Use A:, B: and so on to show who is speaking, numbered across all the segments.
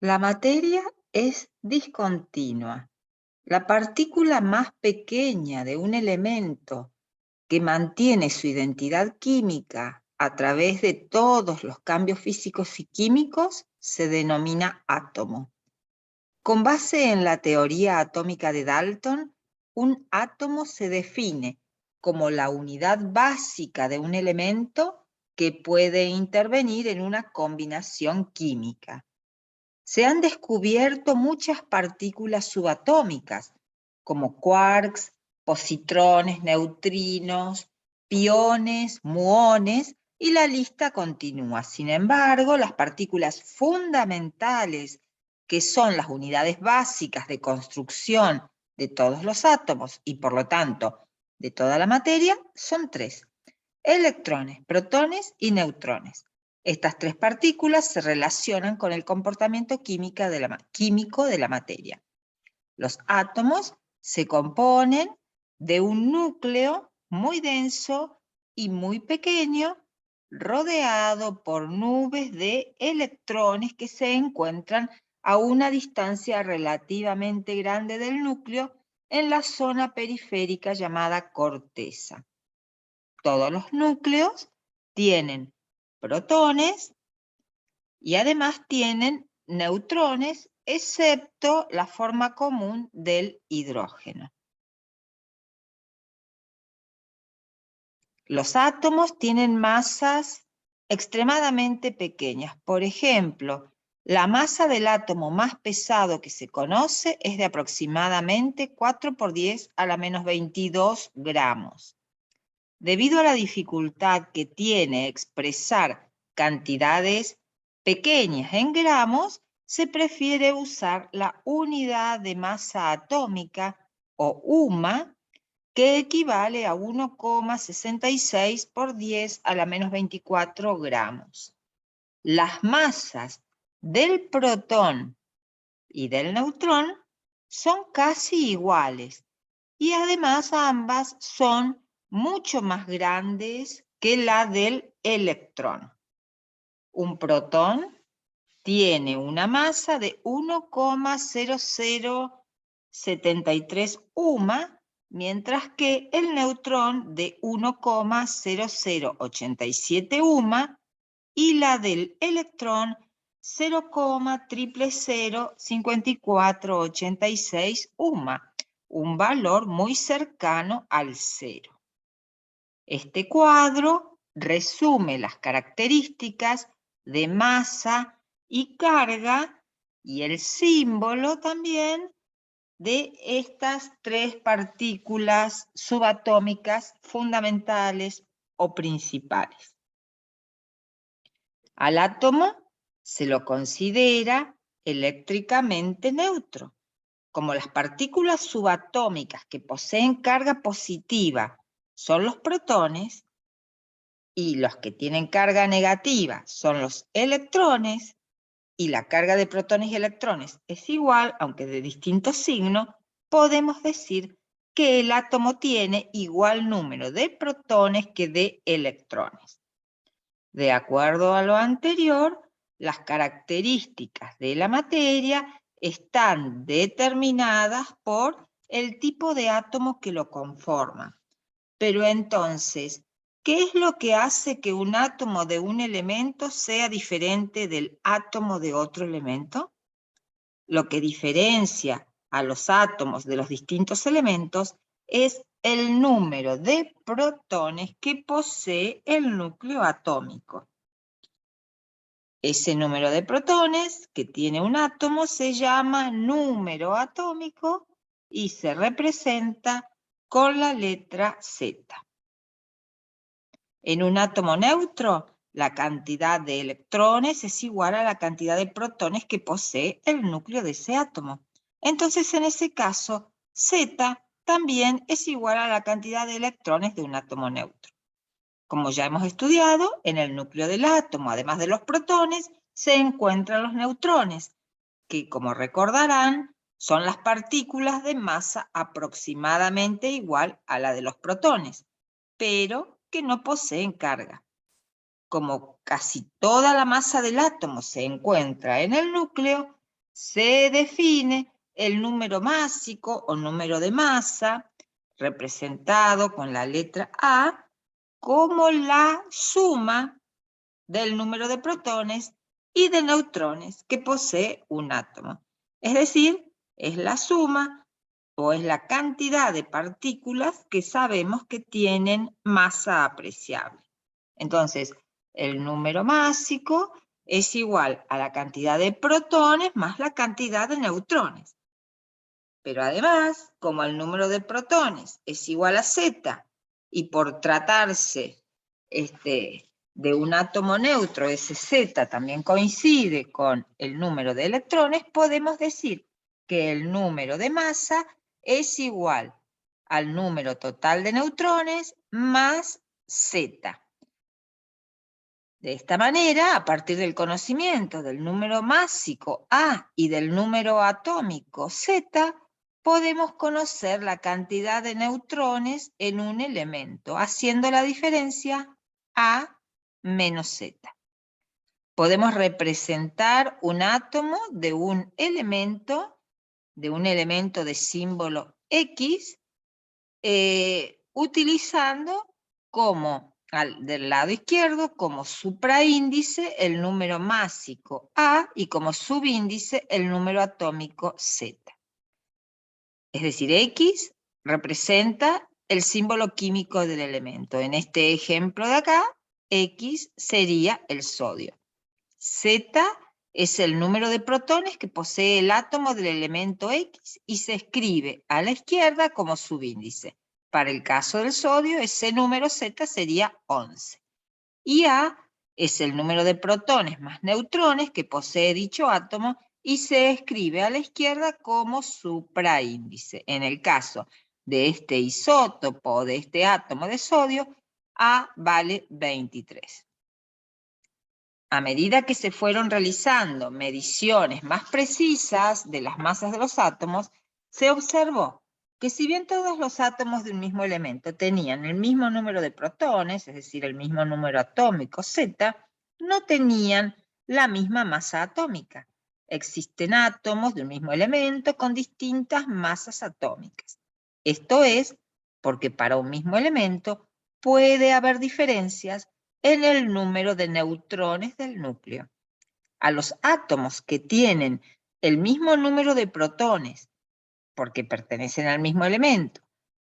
A: La materia es discontinua. La partícula más pequeña de un elemento que mantiene su identidad química a través de todos los cambios físicos y químicos se denomina átomo. Con base en la teoría atómica de Dalton, un átomo se define como la unidad básica de un elemento que puede intervenir en una combinación química. Se han descubierto muchas partículas subatómicas, como quarks, positrones, neutrinos, piones, muones, y la lista continúa. Sin embargo, las partículas fundamentales, que son las unidades básicas de construcción de todos los átomos y por lo tanto de toda la materia, son tres: electrones, protones y neutrones. Estas tres partículas se relacionan con el comportamiento químico de la materia. Los átomos se componen de un núcleo muy denso y muy pequeño, rodeado por nubes de electrones que se encuentran a una distancia relativamente grande del núcleo en la zona periférica llamada corteza. Todos los núcleos tienen protones y además tienen neutrones, excepto la forma común del hidrógeno. Los átomos tienen masas extremadamente pequeñas. Por ejemplo, la masa del átomo más pesado que se conoce es de aproximadamente 4 por 10 a la menos 22 gramos. Debido a la dificultad que tiene expresar cantidades pequeñas en gramos, se prefiere usar la unidad de masa atómica, o UMA, que equivale a 1,66 por 10 a la menos 24 gramos. Las masas del protón y del neutrón son casi iguales, y además ambas son mucho más grandes que la del electrón. Un protón tiene una masa de 1,0073 UMA, mientras que el neutrón de 1,0087 UMA y la del electrón 0,0005486 UMA, un valor muy cercano al cero. Este cuadro resume las características de masa y carga y el símbolo también de estas tres partículas subatómicas fundamentales o principales. Al átomo se lo considera eléctricamente neutro. Como las partículas subatómicas que poseen carga positiva son los protones y los que tienen carga negativa son los electrones, y la carga de protones y electrones es igual, aunque de distinto signo, podemos decir que el átomo tiene igual número de protones que de electrones. De acuerdo a lo anterior, las características de la materia están determinadas por el tipo de átomo que lo conforma. Pero entonces, ¿qué es lo que hace que un átomo de un elemento sea diferente del átomo de otro elemento? Lo que diferencia a los átomos de los distintos elementos es el número de protones que posee el núcleo atómico. Ese número de protones que tiene un átomo se llama número atómico y se representa con la letra Z. En un átomo neutro, la cantidad de electrones es igual a la cantidad de protones que posee el núcleo de ese átomo. Entonces, en ese caso, Z también es igual a la cantidad de electrones de un átomo neutro. Como ya hemos estudiado, en el núcleo del átomo, además de los protones, se encuentran los neutrones, que, como recordarán, son las partículas de masa aproximadamente igual a la de los protones, pero que no poseen carga. Como casi toda la masa del átomo se encuentra en el núcleo, se define el número másico o número de masa, representado con la letra A, como la suma del número de protones y de neutrones que posee un átomo. Es decir, es la suma o es la cantidad de partículas que sabemos que tienen masa apreciable. Entonces, el número másico es igual a la cantidad de protones más la cantidad de neutrones. Pero además, como el número de protones es igual a Z, y por tratarse de un átomo neutro, ese Z también coincide con el número de electrones, podemos decir que el número de masa es igual al número total de neutrones más Z. De esta manera, a partir del conocimiento del número másico A y del número atómico Z, podemos conocer la cantidad de neutrones en un elemento, haciendo la diferencia A menos Z. Podemos representar un átomo de un elemento de símbolo X, utilizando del lado izquierdo como supraíndice el número másico A y como subíndice el número atómico Z. Es decir, X representa el símbolo químico del elemento. En este ejemplo de acá, X sería el sodio. Z es el número de protones que posee el átomo del elemento X y se escribe a la izquierda como subíndice. Para el caso del sodio, ese número Z sería 11. Y A es el número de protones más neutrones que posee dicho átomo y se escribe a la izquierda como supraíndice. En el caso de este isótopo o de este átomo de sodio, A vale 23. A medida que se fueron realizando mediciones más precisas de las masas de los átomos, se observó que si bien todos los átomos de un mismo elemento tenían el mismo número de protones, es decir, el mismo número atómico Z, no tenían la misma masa atómica. Existen átomos de un mismo elemento con distintas masas atómicas. Esto es porque para un mismo elemento puede haber diferencias en el número de neutrones del núcleo. A los átomos que tienen el mismo número de protones, porque pertenecen al mismo elemento,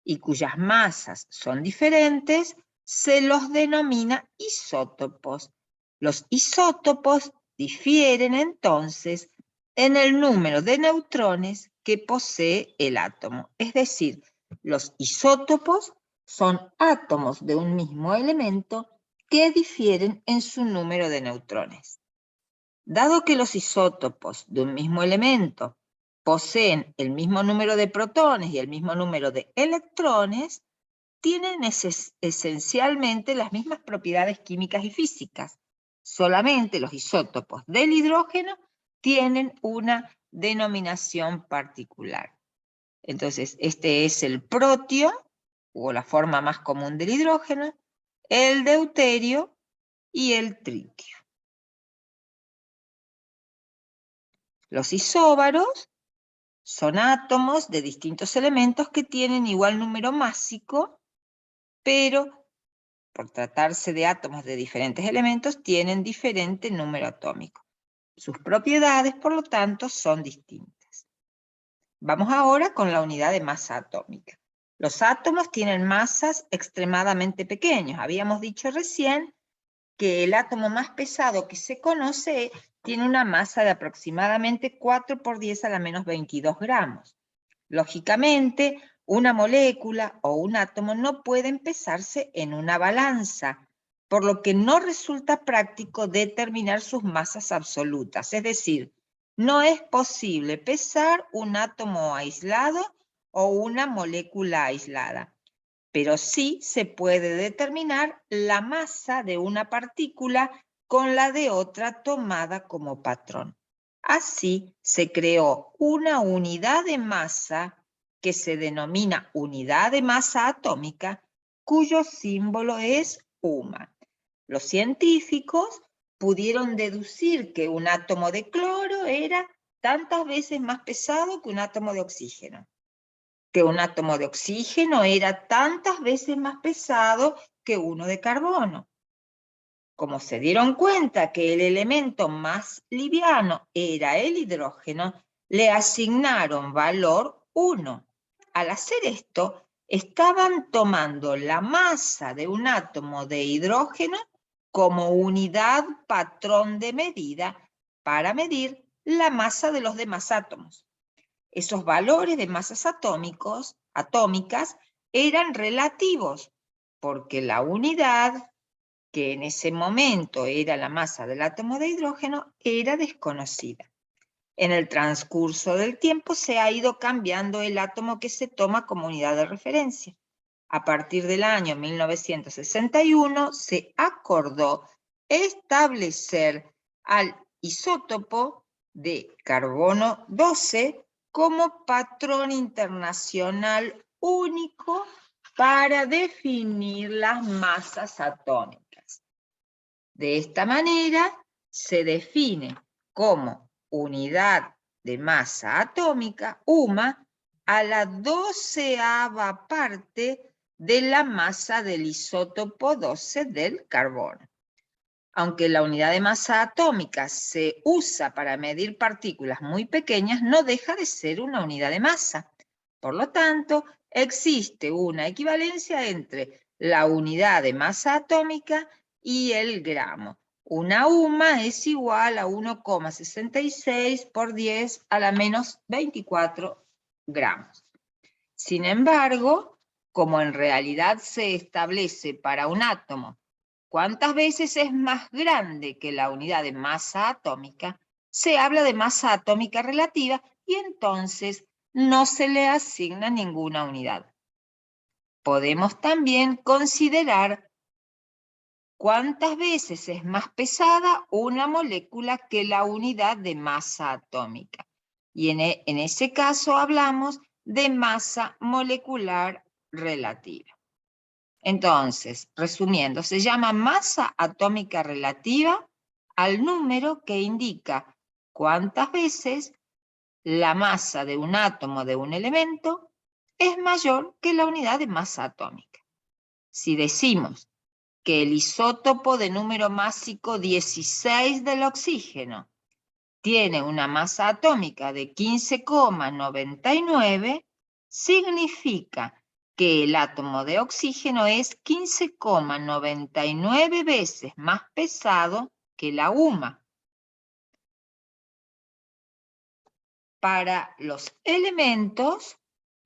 A: y cuyas masas son diferentes, se los denomina isótopos. Los isótopos difieren entonces en el número de neutrones que posee el átomo. Es decir, los isótopos son átomos de un mismo elemento que difieren en su número de neutrones. Dado que los isótopos de un mismo elemento poseen el mismo número de protones y el mismo número de electrones, tienen esencialmente las mismas propiedades químicas y físicas. Solamente los isótopos del hidrógeno tienen una denominación particular. Entonces, este es el protio, o la forma más común del hidrógeno, el deuterio y el tritio. Los isóbaros son átomos de distintos elementos que tienen igual número másico, pero por tratarse de átomos de diferentes elementos, tienen diferente número atómico. Sus propiedades, por lo tanto, son distintas. Vamos ahora con la unidad de masa atómica. Los átomos tienen masas extremadamente pequeñas. Habíamos dicho recién que el átomo más pesado que se conoce tiene una masa de aproximadamente 4 por 10 a la menos 22 gramos. Lógicamente, una molécula o un átomo no pueden pesarse en una balanza, por lo que no resulta práctico determinar sus masas absolutas. Es decir, no es posible pesar un átomo aislado o una molécula aislada, pero sí se puede determinar la masa de una partícula con la de otra tomada como patrón. Así se creó una unidad de masa que se denomina unidad de masa atómica, cuyo símbolo es UMA. Los científicos pudieron deducir que un átomo de cloro era tantas veces más pesado que un átomo de oxígeno. Que un átomo de oxígeno era tantas veces más pesado que uno de carbono. Como se dieron cuenta que el elemento más liviano era el hidrógeno, le asignaron valor 1. Al hacer esto, estaban tomando la masa de un átomo de hidrógeno como unidad patrón de medida para medir la masa de los demás átomos. Esos valores de masas atómicas eran relativos, porque la unidad, que en ese momento era la masa del átomo de hidrógeno, era desconocida. En el transcurso del tiempo se ha ido cambiando el átomo que se toma como unidad de referencia. A partir del año 1961 se acordó establecer al isótopo de carbono 12 como patrón internacional único para definir las masas atómicas. De esta manera se define como unidad de masa atómica, UMA, a la 12ª parte de la masa del isótopo 12 del carbono. Aunque la unidad de masa atómica se usa para medir partículas muy pequeñas, no deja de ser una unidad de masa. Por lo tanto, existe una equivalencia entre la unidad de masa atómica y el gramo. Una UMA es igual a 1,66 por 10 a la menos 24 gramos. Sin embargo, como en realidad se establece para un átomo cuántas veces es más grande que la unidad de masa atómica, se habla de masa atómica relativa y entonces no se le asigna ninguna unidad. Podemos también considerar cuántas veces es más pesada una molécula que la unidad de masa atómica. Y en ese caso hablamos de masa molecular relativa. Entonces, resumiendo, se llama masa atómica relativa al número que indica cuántas veces la masa de un átomo de un elemento es mayor que la unidad de masa atómica. Si decimos que el isótopo de número másico 16 del oxígeno tiene una masa atómica de 15,99, significa que el átomo de oxígeno es 15,99 veces más pesado que la UMA. Para los elementos,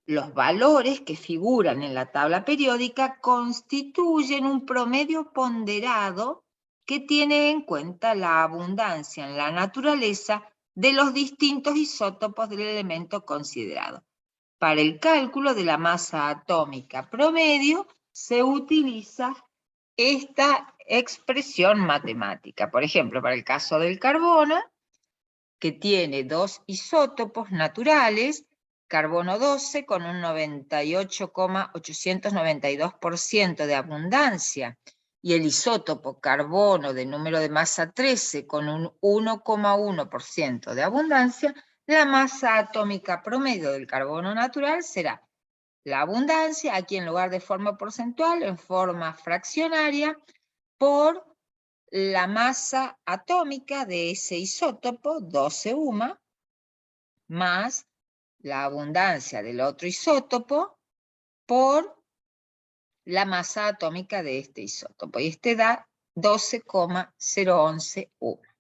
A: los valores que figuran en la tabla periódica constituyen un promedio ponderado que tiene en cuenta la abundancia en la naturaleza de los distintos isótopos del elemento considerado. Para el cálculo de la masa atómica promedio se utiliza esta expresión matemática. Por ejemplo, para el caso del carbono, que tiene dos isótopos naturales, carbono 12 con un 98,892% de abundancia, y el isótopo carbono de número de masa 13 con un 1,1% de abundancia, la masa atómica promedio del carbono natural será la abundancia, aquí en lugar de forma porcentual, en forma fraccionaria, por la masa atómica de ese isótopo, 12 UMA, más la abundancia del otro isótopo por la masa atómica de este isótopo. Y este da 12,011 UMA.